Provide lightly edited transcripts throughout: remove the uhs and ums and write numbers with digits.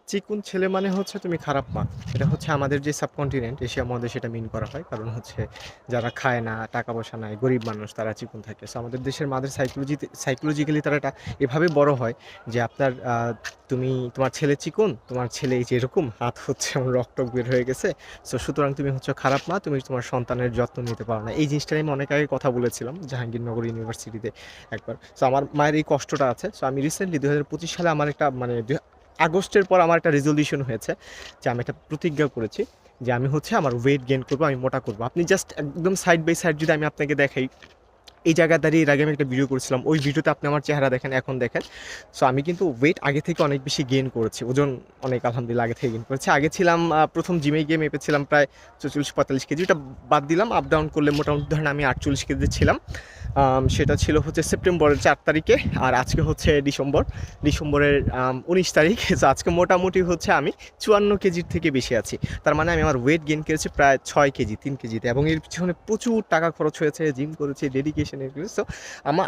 চিকুন ছেলে মানে হচ্ছে তুমি খারাপ মা। এটা হচ্ছে আমাদের যে সাবকন্টিনেন্ট এশিয়া মহাদেশে এটা মিন করা হয়। কারণ হচ্ছে যারা খায় না, টাকা-পয়সা নাই, গরিব মানুষ তারা চিকন থাকে। সো আমাদের দেশের মাদের সাইকোলজিক্যালি তারা এটা এভাবে বড় হয় যে আপনার তুমি তোমার ছেলে চিকন, তোমার ছেলে এই যে এরকম হাত হচ্ছে এমন রক-টক বের হয়ে গেছে। সো সুতরাং তুমি হচ্ছে খারাপ মা, তুমি তোমার সন্তানের যত্ন নিতে পারো না। এই জিনিসটা নিয়ে আমি অনেক আগে কথা বলেছিলাম জাহাঙ্গীরনগর ইউনিভার্সিটিতে একবার। সো আমার মায়ের এই কষ্টটা আছে। সো আমি রিসেন্টলি ২০২৫ সালে আমার একটা মানে আগস্টের পর আমার একটা রেজলিউশন হয়েছে যে আমি একটা প্রতিজ্ঞা করেছি যে আমি হচ্ছে আমার ওয়েট গেইন করবো, আমি মোটা করবো। আপনি জাস্ট একদম সাইড বাই সাইড যদি আমি আপনাকে দেখাই, এই জায়গায় দাঁড়িয়ে এর আগে আমি একটা ভিডিও করেছিলাম, ওই ভিডিওতে আপনি আমার চেহারা দেখেন, এখন দেখেন। সো আমি কিন্তু ওয়েট আগে থেকে অনেক বেশি গেইন করেছি, ওজন অনেক আলহামদুলিল্লাহ আগে থেকে গেইন করেছি। আগে ছিলাম প্রথম জিমে গিয়ে মেপেছিলাম প্রায় 44-45 কেজি, ওটা বাদ দিলাম, আপ ডাউন করলে মোটামুটি ধরেন আমি 48 কেজি ছিলাম। সেটা ছিল হচ্ছে সেপ্টেম্বরের 4 তারিখে, আর আজকে হচ্ছে ডিসেম্বরের 19 তারিখ। সো আজকে মোটামুটি হচ্ছে আমি 54 কেজির থেকে বেশি আছি। তার মানে আমি আমার ওয়েট গেইন করেছি প্রায় 6 কেজি 3 কেজিতে, এবং এর পিছনে প্রচুর টাকা খরচ হয়েছে, জিম করেছি, ডেডিকেশন এগুলো। সো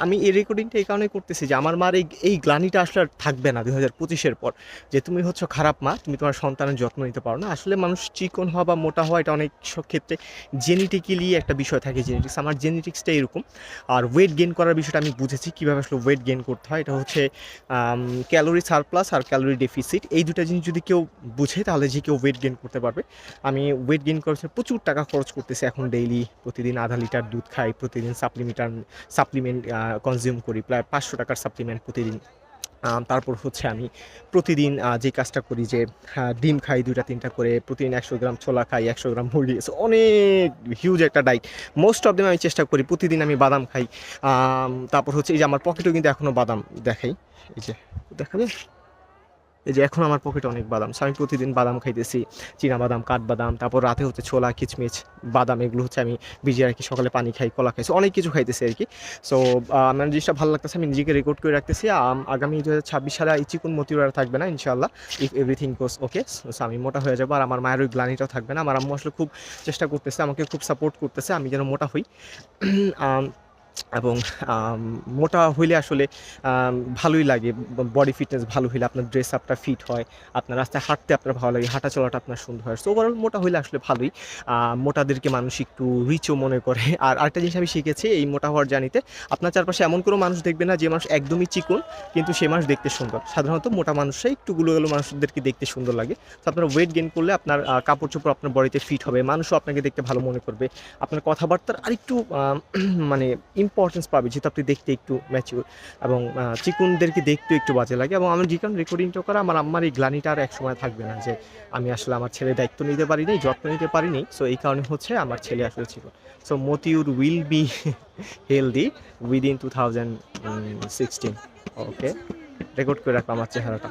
আমি এই রেকর্ডিংটা এই কারণে করতেছি যে আমার মার এই গ্লানিটা আসলে আর থাকবে না 2025-এর পর, যে তুমি হচ্ছে খারাপ মা, তুমি তোমার সন্তানের যত্ন নিতে পারো না। আসলে মানুষ চিকন হওয়া বা মোটা হওয়া এটা অনেক সব ক্ষেত্রে জেনেটিক্যালি একটা বিষয় থাকে, জেনেটিক্স, আমার জেনেটিক্সটা এরকম। আর ওয়েট গেইন করার বিষয়টা আমি বুঝেছি কীভাবে আসলে ওয়েট গেইন করতে হয়। এটা হচ্ছে ক্যালোরি সারপ্লাস আর ক্যালোরি ডেফিসিট, এই দুটো জিনিস যদি কেউ বুঝে তাহলে যে কেউ ওয়েট গেইন করতে পারবে। আমি ওয়েট গেইন করার জন্য প্রচুর টাকা খরচ করতেছি এখন ডেইলি, প্রতিদিন আধা লিটার দুধ খাই, প্রতিদিন সাপ্লিমেন্ট কনজিউম করি, প্রায় 500 টাকার সাপ্লিমেন্ট প্রতিদিন। তারপর হচ্ছে আমি প্রতিদিন যে কাজটা করি যে ডিম খাই 2টা 3টা করে, প্রতিদিন 100 গ্রাম ছোলা খাই, 100 গ্রাম মুরগি, সো অনেক হিউজ একটা ডাইট। মোস্ট অফ দেম আমি চেষ্টা করি, প্রতিদিন আমি বাদাম খাই। তারপর হচ্ছে এই যে আমার পকেটেও কিন্তু এখনও বাদাম দেখাই, এই যে দেখাবে, এই যে এখন আমার পকেটে অনেক বাদাম। সো আমি প্রতিদিন বাদাম খাইতেছি, বাদাম, কাঠবাদাম, তারপর রাতে হচ্ছে ছোলা, কিচমিচ, বাদাম, এগুলো হচ্ছে আমি ভিজিয়ে রাখি, সকালে পানি খাই, কলা খাই, সো অনেক কিছু খাইতেছি আর কি। সো আমার জিনিসটা ভালো লাগতেছে, আমি নিজেকে রেকর্ড করে রাখতেছি। আগামী 2026 সালে এই চিকুন মতিউর আর থাকবে না ইনশাআল্লাহ, if everything goes okay. So আমি মোটা হয়ে যাবো, আর আমার মায়ের ওই গ্লানিটাও থাকবে না। আমার আম্মু আসলে খুব চেষ্টা করতেছে, আমাকে খুব সাপোর্ট করতেছে আমি যেন মোটা হই। এবং মোটা হইলে আসলে ভালোই লাগে, বডি ফিটনেস ভালো হইলে আপনার ড্রেস আপটা ফিট হয়, আপনার রাস্তায় হাঁটতে আপনার ভালো লাগে, হাঁটা চলাটা আপনার সুন্দর হয়। সো ওভারঅল মোটা হইলে আসলে ভালোই। মোটাদেরকে মানুষ একটু রিচও মনে করে। আর আরেকটা জিনিস আমি শিখেছি এই মোটা হওয়ার জার্নিতে, আপনার চারপাশে এমন কোনো মানুষ দেখবে না যে মানুষ একদমই চিকন কিন্তু সে মানুষ দেখতে সুন্দর। সাধারণত মোটা মানুষরাই একটু গুলো মানুষদেরকে দেখতে সুন্দর লাগে। তো আপনার ওয়েট গেইন করলে আপনার কাপড় চোপড় আপনার বডিতে ফিট হবে, মানুষও আপনাকে দেখতে ভালো মনে করবে, আপনার কথাবার্তার আরেকটু মানে ইম্পর্টেন্স পাবে, যেহেতু আপনি দেখতে একটু ম্যাচিউর, এবং চিকুনদেরকে দেখতেও একটু বাজে লাগে। এবং আমি যে কারণে রেকর্ডিংটা করা, আমার আম্মার এই গ্লানিটা আর এক সময় থাকবে না যে আমি আসলে আমার ছেলের দায়িত্ব নিতে পারিনি, যত্ন নিতে পারিনি। সো এই কারণে হচ্ছে আমার ছেলে আসলে চিকন। So Motiur will be healthy within 2016। Okay, record করে রাখবো আমার চেহারাটা।